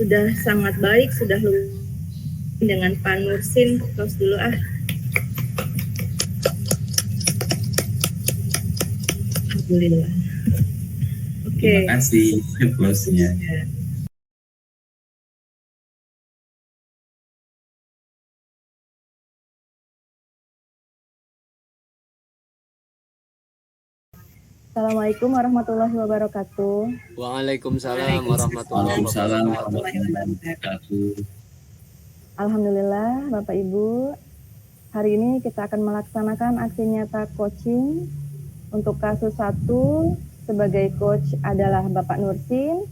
sudah sangat baik, sudah lumayan dengan Pak Nursin. Close dulu ah. Alhamdulillah. Oke. Terima kasih close-nya. Assalamualaikum warahmatullahi wabarakatuh. Waalaikumsalam warahmatullahi wabarakatuh. Alhamdulillah Bapak Ibu, hari ini kita akan melaksanakan aksi nyata coaching. Untuk kasus 1, sebagai coach adalah Bapak Nursin,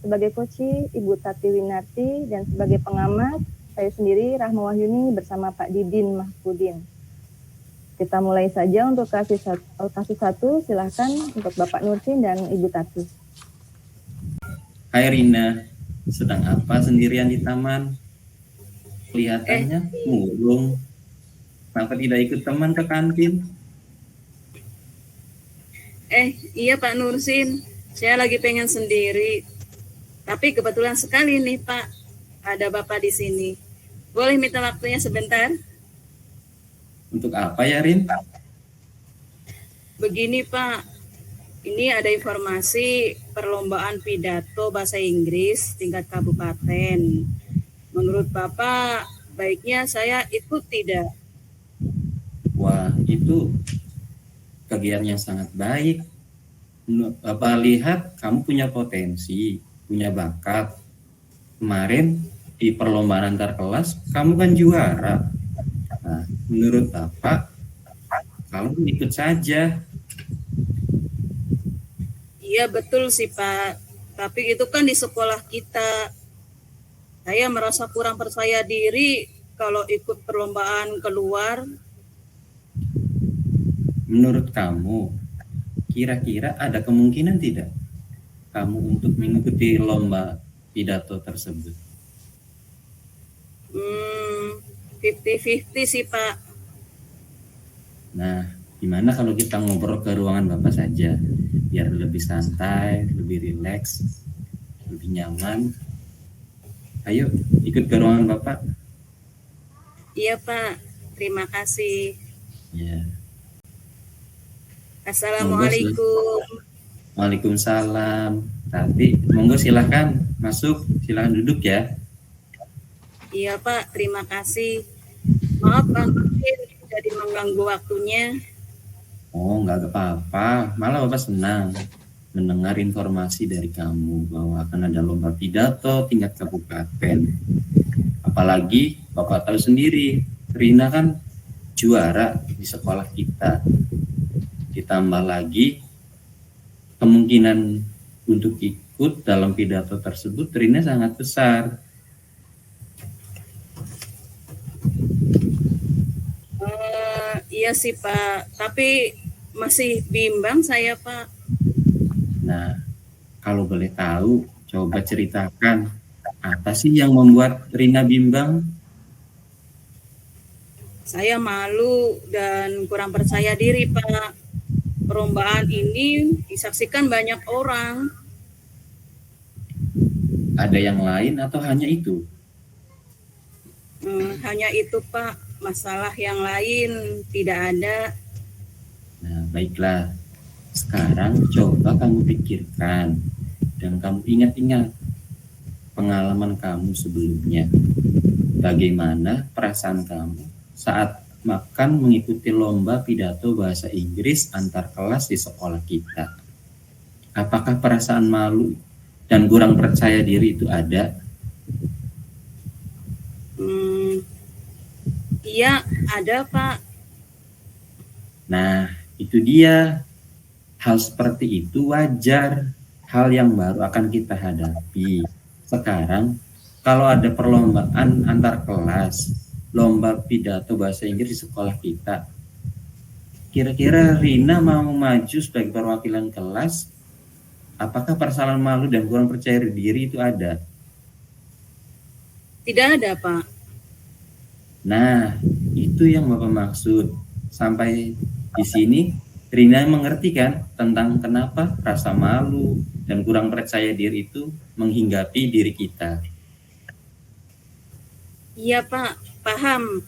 sebagai coach Ibu Tati Winarti, dan sebagai pengamat saya sendiri Rahma Wahyuni bersama Pak Didin Mahfudin. Kita mulai saja untuk kasus 1, silahkan untuk Bapak Nursin dan Ibu Tati. Hai Rina, sedang apa sendirian di taman? Kelihatannya murung. Kenapa tidak ikut teman ke kantin? Iya Pak Nursin, saya lagi pengen sendiri. Tapi kebetulan sekali nih Pak, ada Bapak di sini. Boleh minta waktunya sebentar? Untuk apa ya Rin? Begini Pak, ini ada informasi perlombaan pidato bahasa Inggris tingkat kabupaten. Menurut Bapak, baiknya saya ikut tidak? Wah, itu kegiatan yang sangat baik. Bapak lihat kamu punya potensi, punya bakat. Kemarin di perlombaan antar kelas, kamu kan juara. Nah, menurut Bapak, kalau ikut saja. Iya betul sih Pak, tapi itu kan di sekolah kita. Saya merasa kurang percaya diri kalau ikut perlombaan keluar. Menurut kamu, kira-kira ada kemungkinan tidak kamu untuk mengikuti lomba pidato tersebut? 50-50 sih Pak. Nah, gimana kalau kita ngobrol ke ruangan Bapak saja, biar lebih santai, lebih rileks, lebih nyaman. Ayo, ikut ke ruangan Bapak. Iya Pak, terima kasih. Ya. Assalamualaikum. Waalaikumsalam. Tati, monggo silahkan masuk, silahkan duduk ya. Iya Pak, terima kasih. Maaf Pak, jadi mengganggu waktunya. Oh, nggak apa-apa. Malah Bapak senang mendengar informasi dari kamu bahwa akan ada lomba pidato tingkat kabupaten. Apalagi Bapak tahu sendiri, Rina kan juara di sekolah kita. Ditambah lagi kemungkinan untuk ikut dalam pidato tersebut Rina sangat besar. Iya sih Pak, tapi masih bimbang saya Pak. Nah, kalau boleh tahu, coba ceritakan apa sih yang membuat Rina bimbang? Saya malu dan kurang percaya diri Pak. Perlombaan ini disaksikan banyak orang. Ada yang lain atau hanya itu? Hanya itu Pak, masalah yang lain tidak ada. Nah, baiklah. Sekarang coba kamu pikirkan dan kamu ingat-ingat pengalaman kamu sebelumnya. Bagaimana perasaan kamu saat makan mengikuti lomba pidato bahasa Inggris antar kelas di sekolah kita? Apakah perasaan malu dan kurang percaya diri itu ada? Iya, ada Pak. Nah, itu dia. Hal seperti itu wajar. Hal yang baru akan kita hadapi. Sekarang, kalau ada perlombaan antar kelas, lomba pidato bahasa Inggris di sekolah kita, kira-kira Rina mau maju sebagai perwakilan kelas? Apakah perasaan malu dan kurang percaya diri itu ada? Tidak ada Pak. Nah, itu yang Bapak maksud. Sampai di sini Rina mengerti kan tentang kenapa rasa malu dan kurang percaya diri itu menghinggapi diri kita. Iya Pak, paham.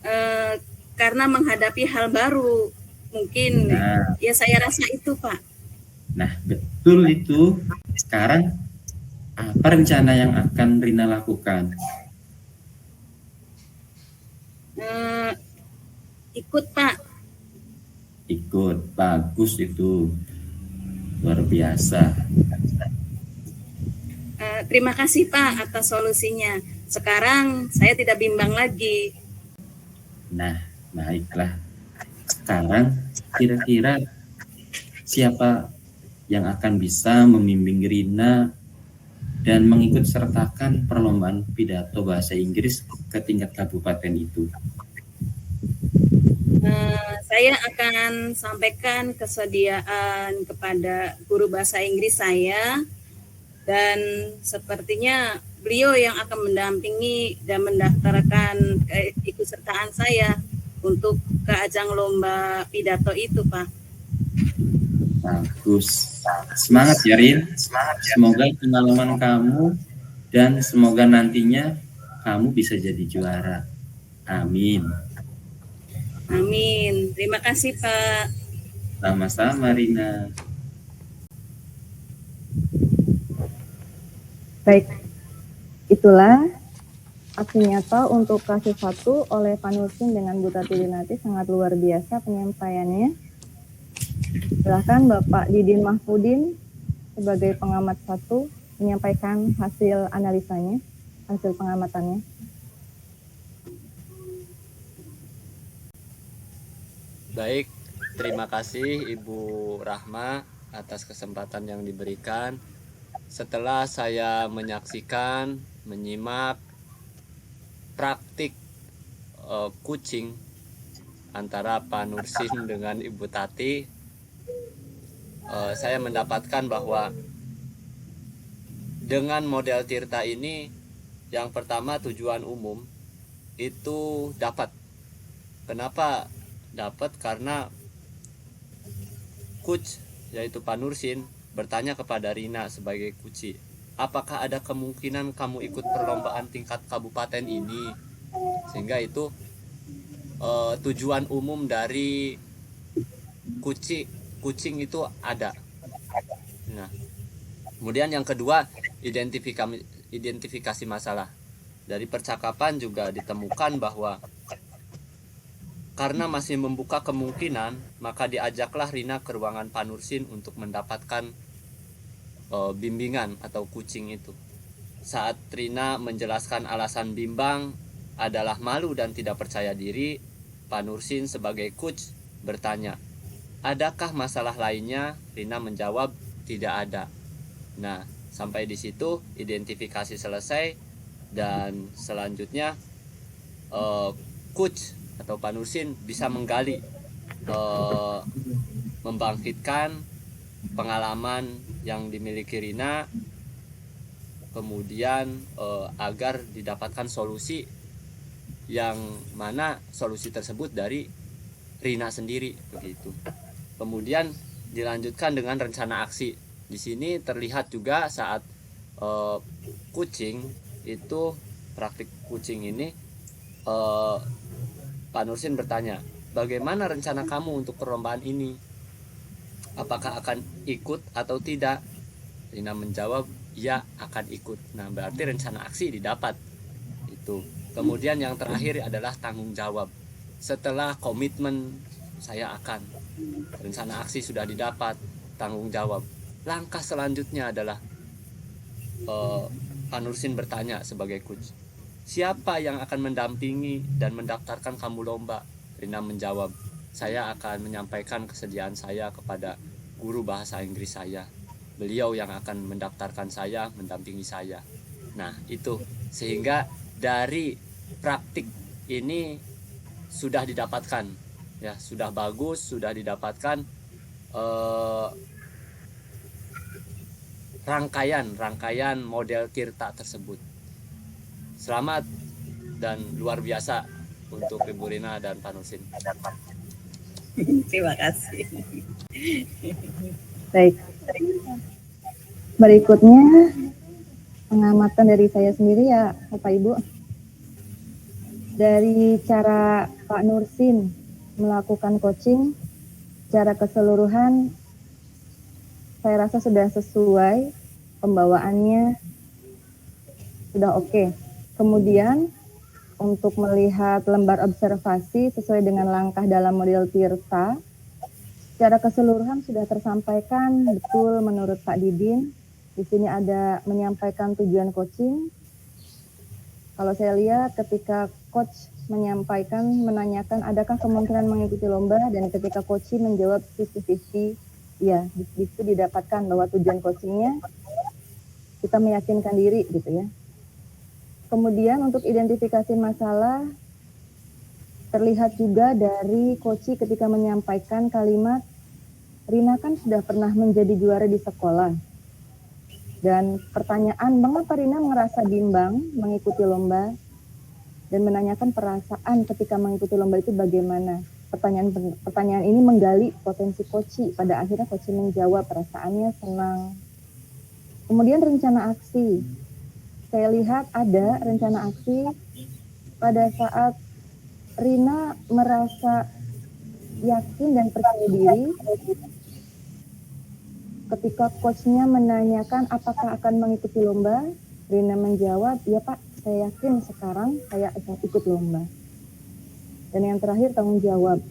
Eh, karena menghadapi hal baru, mungkin Nah, ya saya rasa itu Pak. betul itu. Sekarang apa rencana yang akan Rina lakukan? Eh, ikut Pak. Ikut, bagus itu, luar biasa. Terima kasih Pak atas solusinya. Sekarang saya tidak bimbang lagi. Nah, baiklah. Sekarang kira-kira siapa yang akan bisa membimbing Rina dan mengikut sertakan perlombaan pidato bahasa Inggris ke tingkat kabupaten itu? Saya akan sampaikan kesediaan kepada guru bahasa Inggris saya, dan sepertinya beliau yang akan mendampingi dan mendaftarkan keikutsertaan saya untuk ke ajang lomba pidato itu Pak. Bagus. Semangat ya Rin. Semoga pengalaman kamu dan semoga nantinya kamu bisa jadi juara. Amin. Amin. Terima kasih Pak. Sama-sama Rina. Baik, itulah aksi nyata untuk kasus 1 oleh Pak Nursin dengan Bu Tati Dinati, sangat luar biasa penyampaiannya. Silakan Bapak Didin Mahfudin sebagai pengamat 1 menyampaikan hasil analisanya, hasil pengamatannya. Baik, terima kasih Ibu Rahma atas kesempatan yang diberikan. Setelah saya menyaksikan, menyimak praktik coaching antara Pak Nursin dengan Ibu Tati, saya mendapatkan bahwa dengan model Tirta ini, yang pertama tujuan umum itu dapat. Kenapa dapat? Karena coach yaitu Pak Nursin bertanya kepada Rina sebagai kuci, apakah ada kemungkinan kamu ikut perlombaan tingkat kabupaten ini? Sehingga itu tujuan umum dari kucing itu ada. Nah, kemudian yang kedua, identifikasi masalah. Dari percakapan juga ditemukan bahwa karena masih membuka kemungkinan, maka diajaklah Rina ke ruangan Pak Nursin untuk mendapatkan bimbingan atau coaching itu. Saat Rina menjelaskan alasan bimbang adalah malu dan tidak percaya diri, Pak Nursin sebagai coach bertanya, adakah masalah lainnya? Rina menjawab, tidak ada. Nah, sampai di situ identifikasi selesai, dan selanjutnya coach atau Pak Nursin bisa menggali, membangkitkan pengalaman yang dimiliki Rina, kemudian agar didapatkan solusi yang mana solusi tersebut dari Rina sendiri begitu. Kemudian dilanjutkan dengan rencana aksi. Di sini terlihat juga saat kucing itu, praktik kucing ini, Pak Nursin bertanya, bagaimana rencana kamu untuk perlombaan ini? Apakah akan ikut atau tidak? Rina menjawab, ya akan ikut. Nah, berarti rencana aksi didapat. Itu. Kemudian yang terakhir adalah tanggung jawab. Setelah komitmen saya akan, rencana aksi sudah didapat, tanggung jawab. Langkah selanjutnya adalah Pak Nursin bertanya sebagai coach, siapa yang akan mendampingi dan mendaftarkan kamu lomba? Rina menjawab, saya akan menyampaikan kesediaan saya kepada guru bahasa Inggris saya. Beliau yang akan mendaftarkan saya, mendampingi saya. Nah, itu. Sehingga dari praktik ini sudah didapatkan, ya, sudah bagus, sudah didapatkan rangkaian model Tirta tersebut. Selamat dan luar biasa untuk Ibu Rina dan Pak Nursin. Terima kasih. Baik. Berikutnya pengamatan dari saya sendiri ya Bapak Ibu. Dari cara Pak Nursin melakukan coaching, secara keseluruhan saya rasa sudah sesuai, pembawaannya sudah oke. Kemudian untuk melihat lembar observasi sesuai dengan langkah dalam model Tirta, secara keseluruhan sudah tersampaikan betul menurut Pak Didin. Di sini ada menyampaikan tujuan coaching. Kalau saya lihat ketika coach menanyakan adakah kemungkinan mengikuti lomba, dan ketika coach menjawab 50-50, ya di situ didapatkan bahwa tujuan coachingnya kita meyakinkan diri gitu ya. Kemudian untuk identifikasi masalah terlihat juga dari coach ketika menyampaikan kalimat, Rina kan sudah pernah menjadi juara di sekolah. Dan pertanyaan, mengapa Rina merasa bimbang mengikuti lomba? Dan menanyakan perasaan ketika mengikuti lomba itu bagaimana. Pertanyaan ini menggali potensi Koci. Pada akhirnya Koci menjawab perasaannya senang. Kemudian rencana aksi. Saya lihat ada rencana aksi pada saat Rina merasa yakin dan percaya diri. Ketika coachnya menanyakan apakah akan mengikuti lomba, Rina menjawab, ya Pak, saya yakin sekarang saya akan ikut lomba. Dan yang terakhir tanggung jawab.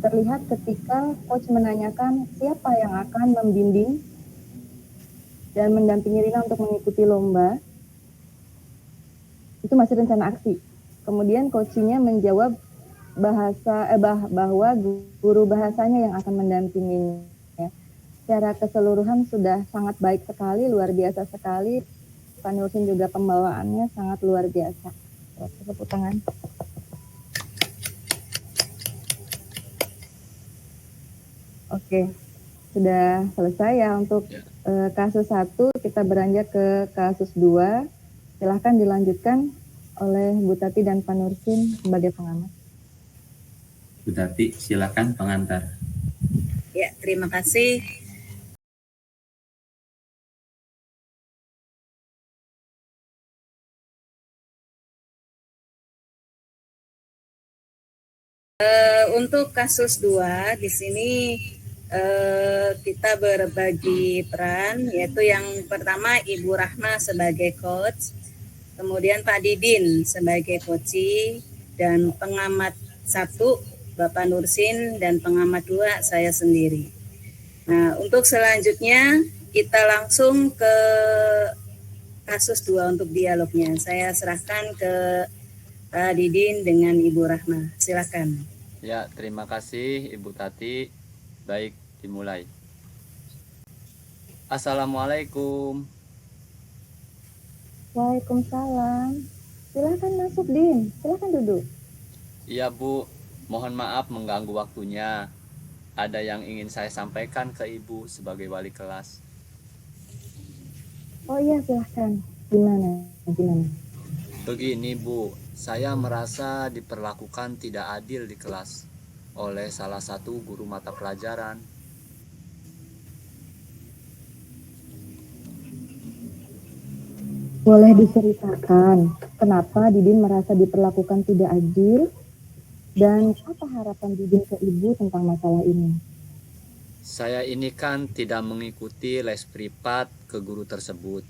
Terlihat ketika coach menanyakan siapa yang akan membimbing dan mendampingi Rina untuk mengikuti lomba, itu masih rencana aksi. Kemudian coachnya menjawab bahwa guru bahasanya yang akan mendampinginya. Secara keseluruhan sudah sangat baik sekali, luar biasa sekali. Pak Nursin juga pembawaannya sangat luar biasa. Tepuk tangan. Oke, sudah selesai ya untuk kasus 1. Kita beranjak ke kasus 2. Silahkan dilanjutkan oleh Bu Tati dan Pak Nursin sebagai pengamat. Bu Tati, silakan pengantar. Ya, terima kasih. Untuk kasus 2 di sini kita berbagi peran, yaitu yang pertama Ibu Rahma sebagai coach, kemudian Pak Didin sebagai coach, dan pengamat 1 Bapak Nursin, dan pengamat 2 saya sendiri. Nah, untuk selanjutnya kita langsung ke kasus 2 untuk dialognya. Saya serahkan ke Pak Didin dengan Ibu Rahma. Silakan. Ya, terima kasih Ibu Tati. Baik, dimulai. Assalamualaikum. Waalaikumsalam. Silakan masuk, Din. Silakan duduk. Iya Bu, mohon maaf mengganggu waktunya. Ada yang ingin saya sampaikan ke Ibu sebagai wali kelas. Oh iya, silahkan. Gimana? Begini Bu, saya merasa diperlakukan tidak adil di kelas oleh salah satu guru mata pelajaran. Boleh diceritakan kenapa Didin merasa diperlakukan tidak adil dan apa harapan Didin ke Ibu tentang masalah ini? Saya ini kan tidak mengikuti les privat ke guru tersebut,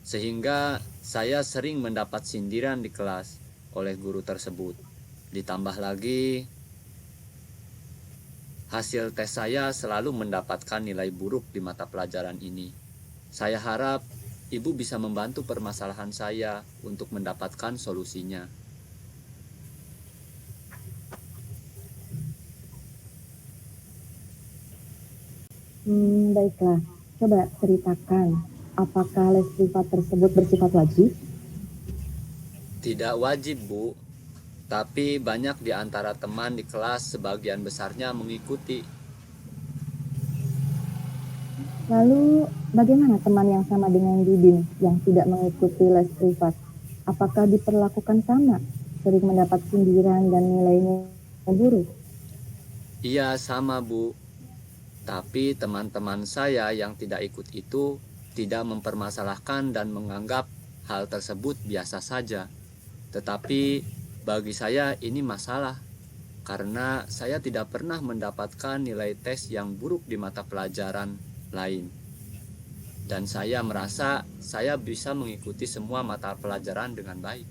sehingga saya sering mendapat sindiran di kelas oleh guru tersebut. Ditambah lagi, hasil tes saya selalu mendapatkan nilai buruk di mata pelajaran ini. Saya harap Ibu bisa membantu permasalahan saya untuk mendapatkan solusinya. Baiklah, coba ceritakan, apakah les privat tersebut bersifat wajib? Tidak wajib, Bu. Tapi banyak di antara teman di kelas sebagian besarnya mengikuti. Lalu, bagaimana teman yang sama dengan Didin yang tidak mengikuti les privat? Apakah diperlakukan sama, sering mendapat sindiran dan nilainya buruk? Iya, sama Bu. Tapi teman-teman saya yang tidak ikut itu tidak mempermasalahkan dan menganggap hal tersebut biasa saja. Tetapi bagi saya ini masalah karena saya tidak pernah mendapatkan nilai tes yang buruk di mata pelajaran lain. Dan saya merasa saya bisa mengikuti semua mata pelajaran dengan baik.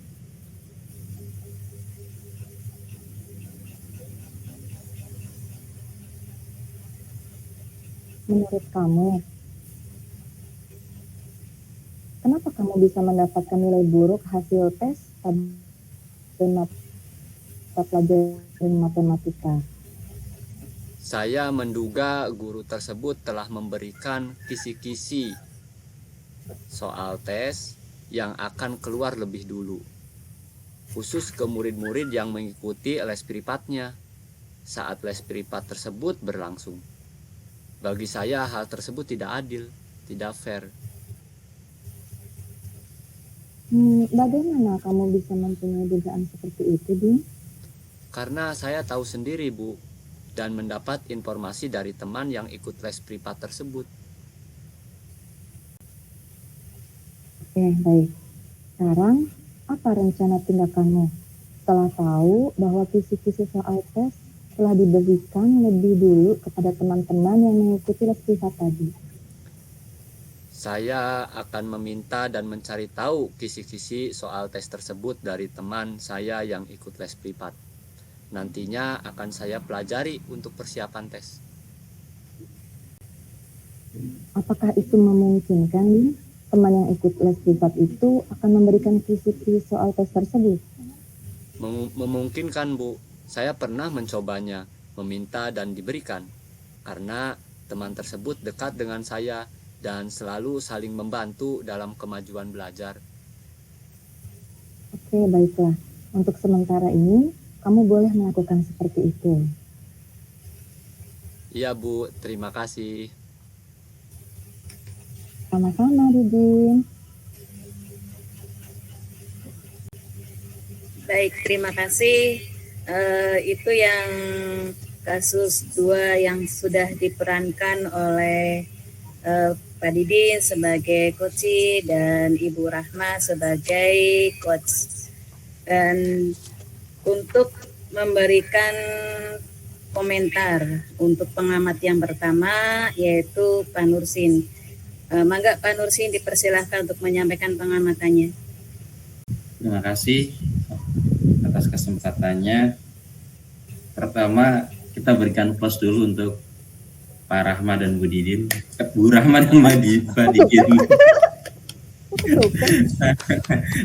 Menurut kamu, kenapa kamu bisa mendapatkan nilai buruk hasil tes pada mata pelajaran matematika? Saya menduga guru tersebut telah memberikan kisi-kisi soal tes yang akan keluar lebih dulu, khusus ke murid-murid yang mengikuti les privatnya saat les privat tersebut berlangsung. Bagi saya hal tersebut tidak adil, tidak fair. Bagaimana kamu bisa mempunyai dugaan seperti itu, Din? Karena saya tahu sendiri, Bu, dan mendapat informasi dari teman yang ikut les privat tersebut. Oke, baik. Sekarang, apa rencana tindakanmu? Setelah tahu bahwa kisi-kisi soal tes telah diberikan lebih dulu kepada teman-teman yang mengikuti les privat tadi. Saya akan meminta dan mencari tahu kisi-kisi soal tes tersebut dari teman saya yang ikut les privat. Nantinya akan saya pelajari untuk persiapan tes. Apakah itu memungkinkan, Din? Teman yang ikut les privat itu akan memberikan kisi-kisi soal tes tersebut? Memungkinkan, Bu. Saya pernah mencobanya, meminta dan diberikan. Karena teman tersebut dekat dengan saya dan selalu saling membantu dalam kemajuan belajar. Oke, baiklah. Untuk sementara ini, kamu boleh melakukan seperti itu. Iya, Bu. Terima kasih. Sama-sama, Didin. Baik, terima kasih. Itu yang kasus 2 yang sudah diperankan oleh Pak Didin sebagai coach dan Ibu Rahma sebagai coach. Dan untuk memberikan komentar untuk pengamat yang pertama yaitu Pak Nursin. Mangga Pak Nursin dipersilahkan untuk menyampaikan pengamatannya. Terima kasih atas kesempatannya. Pertama, kita berikan plus dulu untuk Pak Rahma dan Bu Didin. Bu Rahma dan Mbak Didin.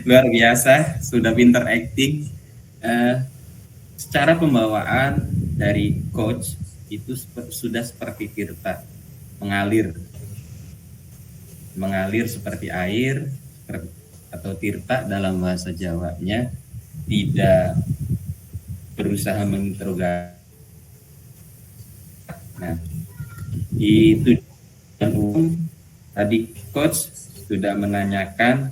Luar biasa, sudah pinter acting. Secara pembawaan dari coach itu sudah seperti Tirta, mengalir seperti air atau Tirta dalam bahasa Jawanya, tidak berusaha menginterogasi. Nah, di tujuan umum tadi coach sudah menanyakan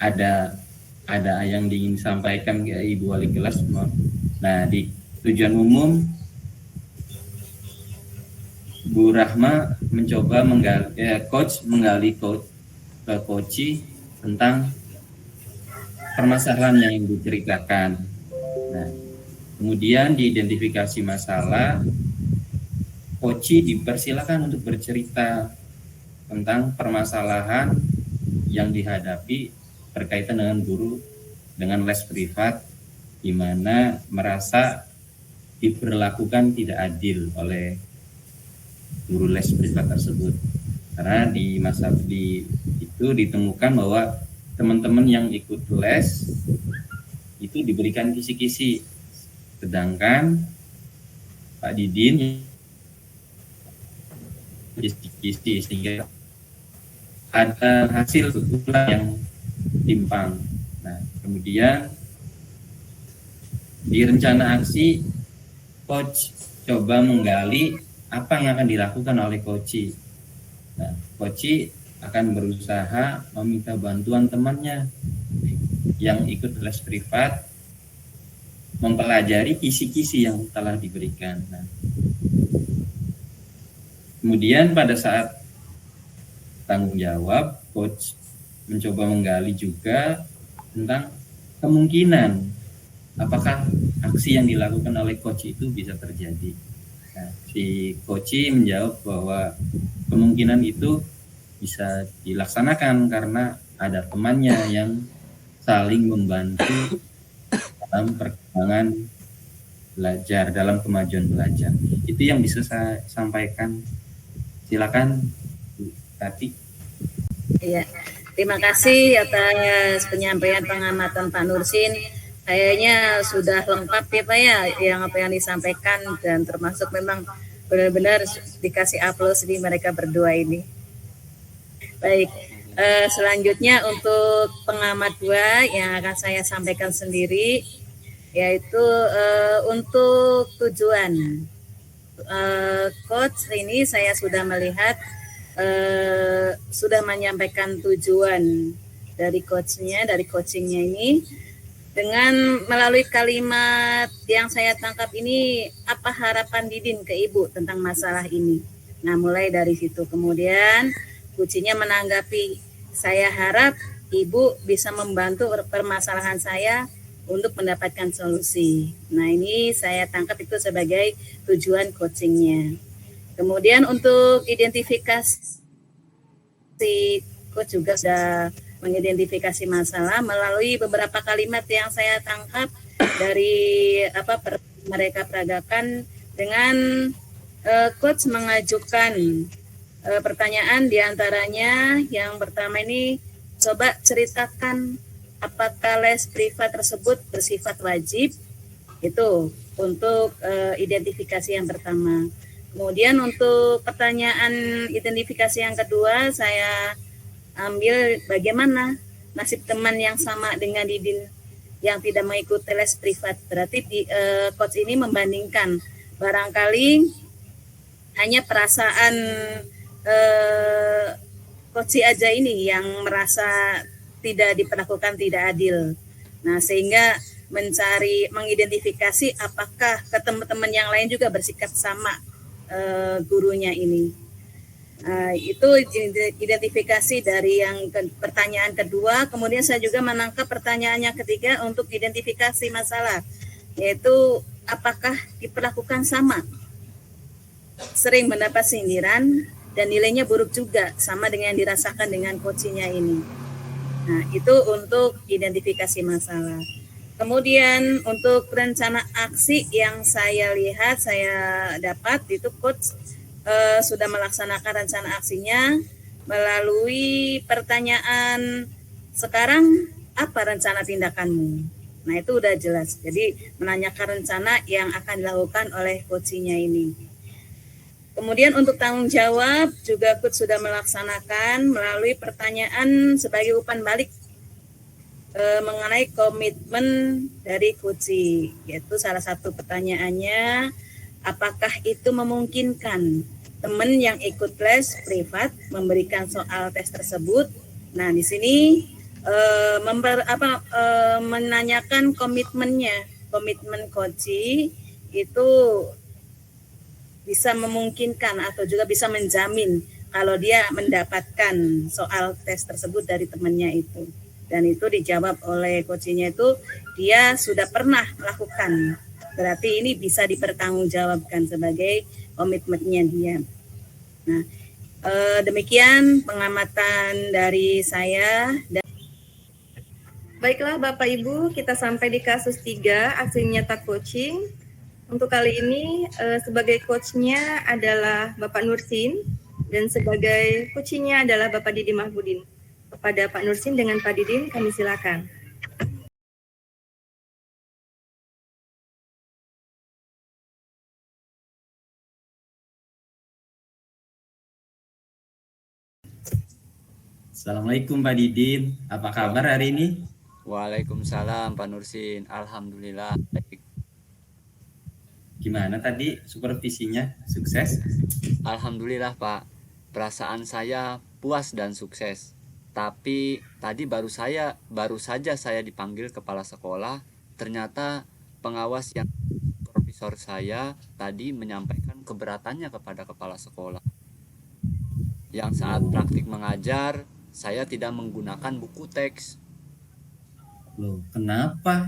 ada yang ingin disampaikan ke Ibu Wali kelas. Nah, di tujuan umum Bu Rahma mencoba menggali ke coach tentang permasalahan yang diceritakan. Nah, kemudian diidentifikasi masalah, coach dipersilakan untuk bercerita tentang permasalahan yang dihadapi berkaitan dengan guru dengan les privat, di mana merasa diperlakukan tidak adil oleh guru les privat tersebut. Karena di masa itu ditemukan bahwa teman-teman yang ikut les itu diberikan kisi-kisi, sedangkan Pak Didin kisi-kisi, sehingga ada hasil yang timpang. Nah, kemudian di rencana aksi coach coba menggali apa yang akan dilakukan oleh coach. Nah, coach akan berusaha meminta bantuan temannya yang ikut les privat mempelajari kisi-kisi yang telah diberikan. Nah, kemudian pada saat tanggung jawab, coach mencoba menggali juga tentang kemungkinan apakah aksi yang dilakukan oleh coach itu bisa terjadi. Nah, si coach menjawab bahwa kemungkinan itu bisa dilaksanakan karena ada temannya yang saling membantu dalam perkembangan belajar, dalam kemajuan belajar. Itu yang bisa saya sampaikan. Silakan Bu Tati. Iya, terima kasih atas penyampaian pengamatan Pak Nursin. Kayaknya sudah lengkap ya Pak ya, yang apa yang disampaikan, dan termasuk memang benar-benar dikasih aplaus di mereka berdua ini. Baik, selanjutnya untuk pengamat 2 yang akan saya sampaikan sendiri, yaitu untuk tujuan. Coach ini saya sudah melihat sudah menyampaikan tujuan dari coachingnya ini dengan melalui kalimat yang saya tangkap ini, apa harapan Didin ke Ibu tentang masalah ini. Nah, mulai dari situ kemudian coachingnya menanggapi, saya harap Ibu bisa membantu permasalahan saya untuk mendapatkan solusi. Nah, ini saya tangkap itu sebagai tujuan coachingnya. Kemudian untuk identifikasi, coach juga sudah mengidentifikasi masalah melalui beberapa kalimat yang saya tangkap dari mereka peragakan dengan coach mengajukan pertanyaan, diantaranya yang pertama ini, coba ceritakan apakah les privat tersebut bersifat wajib. Itu untuk identifikasi yang pertama. Kemudian untuk pertanyaan identifikasi yang kedua, saya ambil bagaimana nasib teman yang sama dengan Didin yang tidak mengikuti les privat. Berarti coach ini membandingkan, barangkali hanya perasaan coach aja ini yang merasa tidak diperlakukan tidak adil. Nah, sehingga mengidentifikasi apakah ke teman-teman yang lain juga bersikap sama gurunya ini. Itu identifikasi dari yang pertanyaan kedua. Kemudian saya juga menangkap pertanyaannya ketiga untuk identifikasi masalah, yaitu apakah diperlakukan sama, sering mendapat sindiran dan nilainya buruk juga sama dengan yang dirasakan dengan coachnya ini. Nah, itu untuk identifikasi masalah. Kemudian untuk rencana aksi yang saya lihat, saya dapat itu coach sudah melaksanakan rencana aksinya melalui pertanyaan, sekarang apa rencana tindakanmu? Nah, itu udah jelas. Jadi menanyakan rencana yang akan dilakukan oleh coachnya ini. Kemudian untuk tanggung jawab juga coach sudah melaksanakan melalui pertanyaan sebagai umpan balik mengenai komitmen dari coach, yaitu salah satu pertanyaannya, apakah itu memungkinkan teman yang ikut les privat memberikan soal tes tersebut. Nah, di sini menanyakan komitmen coach itu bisa memungkinkan atau juga bisa menjamin kalau dia mendapatkan soal tes tersebut dari temannya itu. Dan itu dijawab oleh coachnya itu, dia sudah pernah melakukan. Berarti ini bisa dipertanggungjawabkan sebagai komitmennya dia. Nah, demikian pengamatan dari saya. Baiklah Bapak Ibu, kita sampai di kasus 3, aksi nyata coaching. Untuk kali ini sebagai coachnya adalah Bapak Nursin dan sebagai coachingnya adalah Bapak Didi Mahbudin. Kepada Pak Nursin dengan Pak Didin, kami silakan. Assalamualaikum Pak Didin, apa kabar hari ini? Waalaikumsalam Pak Nursin, alhamdulillah baik. Gimana tadi supervisinya, sukses? Alhamdulillah Pak, perasaan saya puas dan sukses. Tapi tadi baru saja saya dipanggil kepala sekolah, ternyata pengawas yang profesor saya tadi menyampaikan keberatannya kepada kepala sekolah. Yang saat praktik mengajar, saya tidak menggunakan buku teks. Loh, kenapa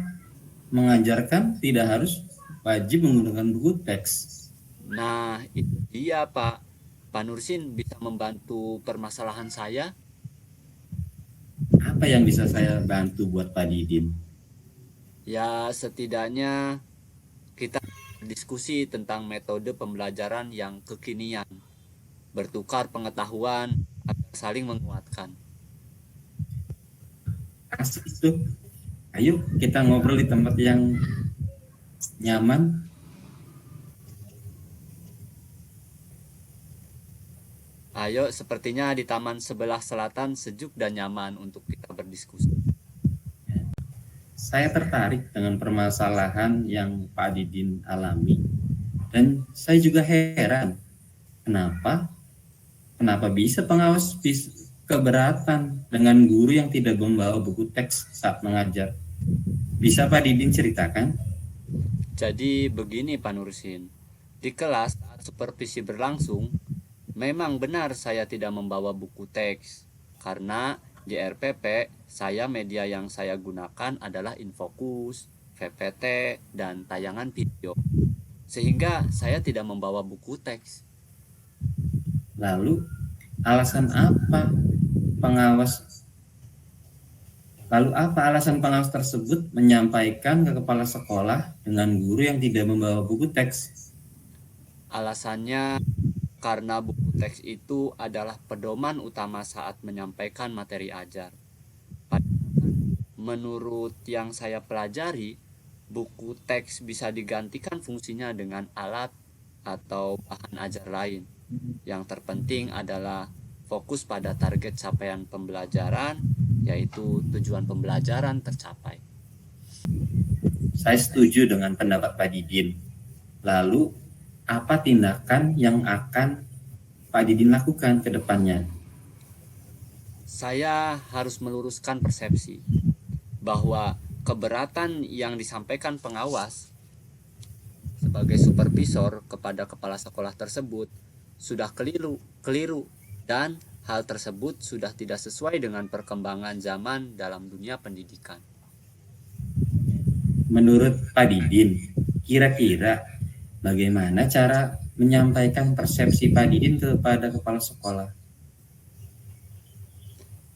mengajarkan tidak harus wajib menggunakan buku teks? Nah, itu dia Pak. Pak Nursin bisa membantu permasalahan saya? Apa yang bisa saya bantu buat Pak Didin? Ya, setidaknya kita diskusi tentang metode pembelajaran yang kekinian, bertukar pengetahuan agar saling menguatkan. Asik tuh. Ayo kita ngobrol di tempat yang nyaman. Ayo, sepertinya di taman sebelah selatan sejuk dan nyaman untuk kita berdiskusi. Saya tertarik dengan permasalahan yang Pak Didin alami. Dan saya juga heran, kenapa bisa pengawas keberatan dengan guru yang tidak membawa buku teks saat mengajar. Bisa Pak Didin ceritakan? Jadi begini Pak Nursin, di kelas saat supervisi berlangsung, memang benar saya tidak membawa buku teks, karena di RPP saya media yang saya gunakan adalah Infocus, VPT, dan tayangan video. Sehingga saya tidak membawa buku teks. Lalu alasan apa alasan pengawas tersebut menyampaikan ke kepala sekolah dengan guru yang tidak membawa buku teks? Alasannya karena buku teks itu adalah pedoman utama saat menyampaikan materi ajar. Menurut yang saya pelajari, buku teks bisa digantikan fungsinya dengan alat atau bahan ajar lain. Yang terpenting adalah fokus pada target capaian pembelajaran, yaitu tujuan pembelajaran tercapai. Saya setuju dengan pendapat Pak Didin. Lalu, apa tindakan yang akan Pak Didin lakukan ke depannya? Saya harus meluruskan persepsi bahwa keberatan yang disampaikan pengawas sebagai supervisor kepada kepala sekolah tersebut sudah keliru dan hal tersebut sudah tidak sesuai dengan perkembangan zaman dalam dunia pendidikan. Menurut Pak Didin, kira-kira bagaimana cara menyampaikan persepsi Pak Didin kepada kepala sekolah?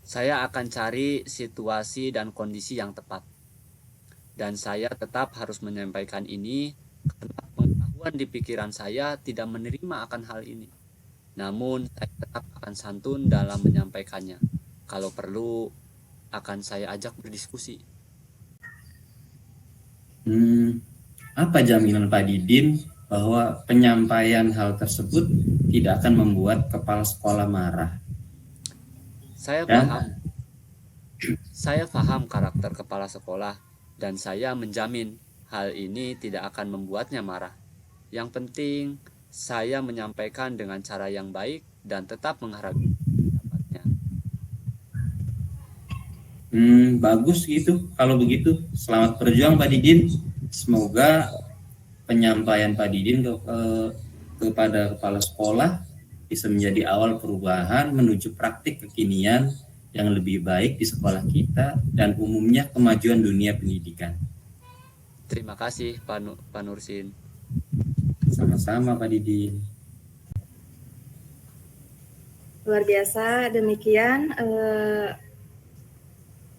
Saya akan cari situasi dan kondisi yang tepat. Dan saya tetap harus menyampaikan ini karena pengetahuan di pikiran saya tidak menerima akan hal ini. Namun saya tetap akan santun dalam menyampaikannya. Kalau perlu akan saya ajak berdiskusi. Apa jaminan Pak Didin bahwa penyampaian hal tersebut tidak akan membuat kepala sekolah marah? Saya paham karakter kepala sekolah dan saya menjamin hal ini tidak akan membuatnya marah. Yang penting saya menyampaikan dengan cara yang baik dan tetap menghargai pendapatnya. Bagus gitu. Kalau begitu, selamat berjuang Pak Didin. Semoga penyampaian Pak Didin kepada kepala sekolah bisa menjadi awal perubahan menuju praktik kekinian yang lebih baik di sekolah kita dan umumnya kemajuan dunia pendidikan. Terima kasih Pak Nursin. Sama-sama Pak Didin. Luar biasa, demikian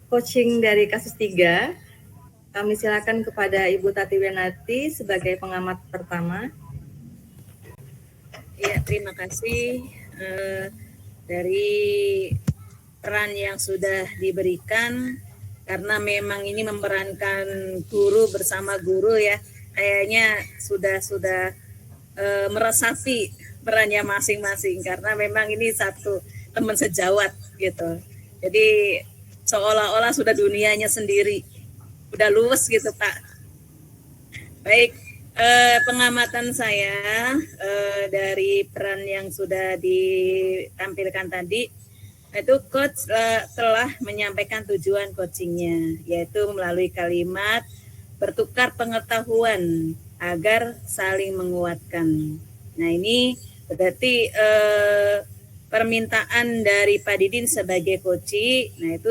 coaching dari kasus 3. Kami silakan kepada Ibu Tati Wenati sebagai pengamat pertama. Ya, terima kasih dari peran yang sudah diberikan, karena memang ini memerankan guru bersama guru ya, kayaknya sudah meresapi perannya masing-masing, karena memang ini satu teman sejawat gitu. Jadi seolah-olah sudah dunianya sendiri, udah luwes gitu Pak. Baik, pengamatan saya dari peran yang sudah ditampilkan tadi, itu coach telah menyampaikan tujuan coachingnya, yaitu melalui kalimat bertukar pengetahuan agar saling menguatkan. Nah ini berarti permintaan dari Pak Didin sebagai koci, nah itu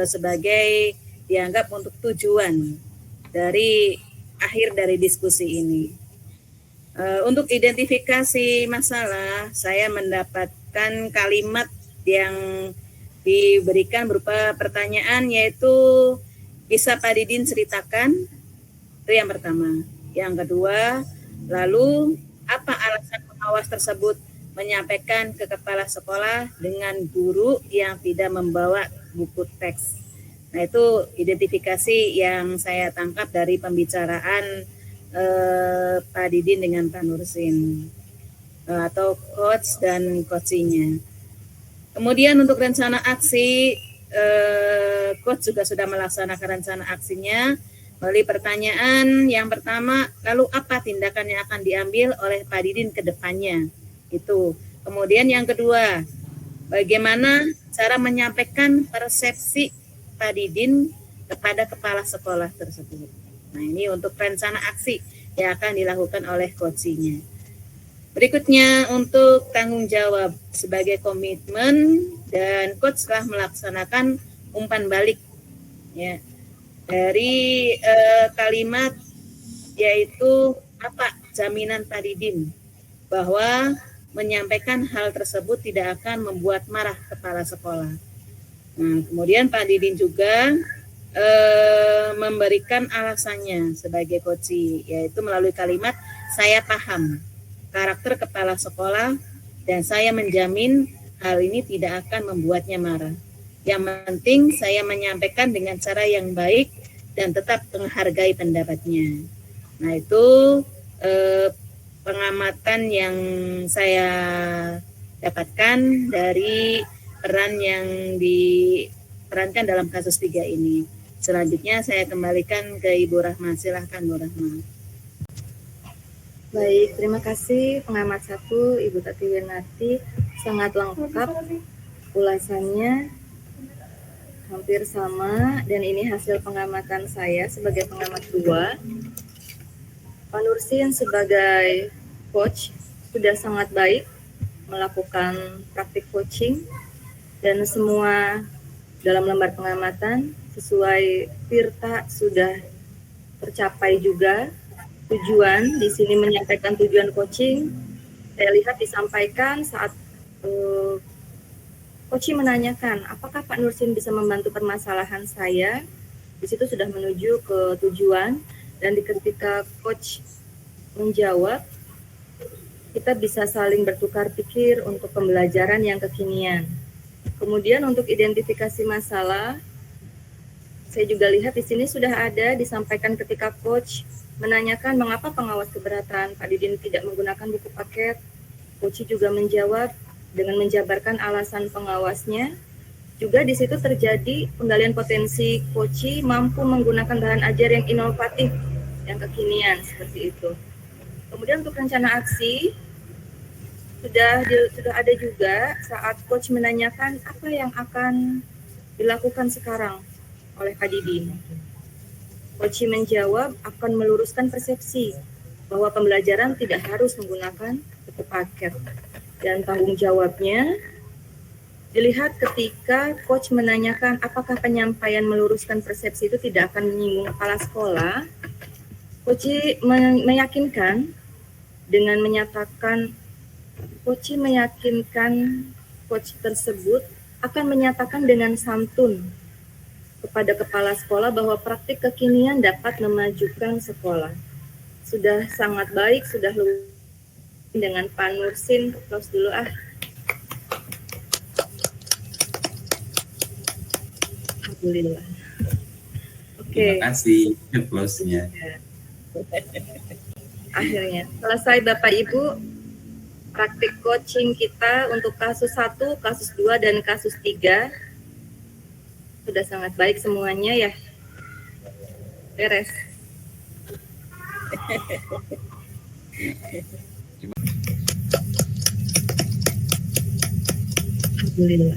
sebagai dianggap untuk tujuan dari akhir dari diskusi ini. Untuk identifikasi masalah, saya mendapatkan kalimat yang diberikan berupa pertanyaan, yaitu bisa Pak Didin ceritakan? Itu yang pertama. Yang kedua, lalu apa alasan pengawas tersebut menyampaikan ke kepala sekolah dengan guru yang tidak membawa buku teks? Nah, itu identifikasi yang saya tangkap dari pembicaraan Pak Didin dengan Pak Nursin atau coach dan coachingnya. Kemudian untuk rencana aksi, coach juga sudah melaksanakan rencana aksinya melalui pertanyaan yang pertama, lalu apa tindakan yang akan diambil oleh Pak Didin ke depannya? Itu. Kemudian yang kedua, bagaimana cara menyampaikan persepsi Pak Didin kepada kepala sekolah tersebut. Nah, ini untuk rencana aksi yang akan dilakukan oleh coachingnya. Berikutnya untuk tanggung jawab sebagai komitmen, dan coach telah melaksanakan umpan balik ya dari kalimat, yaitu apa jaminan Pak Didin bahwa menyampaikan hal tersebut tidak akan membuat marah kepala sekolah. Nah, kemudian Pak Didin juga memberikan alasannya sebagai coach, yaitu melalui kalimat, saya paham karakter kepala sekolah dan saya menjamin hal ini tidak akan membuatnya marah. Yang penting saya menyampaikan dengan cara yang baik dan tetap menghargai pendapatnya. Nah, itu pengamatan yang saya dapatkan dari peran yang diperankan dalam kasus 3 ini. Selanjutnya saya kembalikan ke Ibu Rahma. Silahkan Bu Rahma. Baik, terima kasih pengamat 1 Ibu Tati Winarti, sangat lengkap ulasannya, hampir sama, dan ini hasil pengamatan saya sebagai pengamat 2. Pak Nursin sebagai coach sudah sangat baik melakukan praktik coaching, dan semua dalam lembar pengamatan sesuai Tirta sudah tercapai juga. Tujuan di sini menyampaikan tujuan coaching, saya lihat disampaikan saat coaching menanyakan apakah Pak Nursin bisa membantu permasalahan saya. Di situ sudah menuju ke tujuan, dan ketika coach menjawab, kita bisa saling bertukar pikir untuk pembelajaran yang kekinian. Kemudian untuk identifikasi masalah, saya juga lihat di sini sudah ada disampaikan ketika coach menanyakan mengapa pengawas keberatan Pak Didin tidak menggunakan buku paket. Coach juga menjawab dengan menjabarkan alasan pengawasnya. Juga di situ terjadi penggalian potensi coach mampu menggunakan bahan ajar yang inovatif, yang kekinian seperti itu. Kemudian untuk rencana aksi sudah ada juga saat coach menanyakan apa yang akan dilakukan sekarang oleh Pak Didin. Coach menjawab akan meluruskan persepsi bahwa pembelajaran tidak harus menggunakan buku paket. Dan tanggung jawabnya dilihat ketika coach menanyakan apakah penyampaian meluruskan persepsi itu tidak akan menyinggung kepala sekolah. Coach meyakinkan dengan menyatakan, coach tersebut akan menyatakan dengan santun kepada kepala sekolah bahwa praktik kekinian dapat memajukan sekolah. Sudah sangat baik, sudah luwes dengan Pak Nursin. Close dulu Alhamdulillah. Oke. Terima kasih close-nya. Akhirnya selesai Bapak Ibu praktik coaching kita untuk kasus 1, kasus 2, dan kasus 3. Sudah sangat baik semuanya ya. Beres. Alhamdulillah.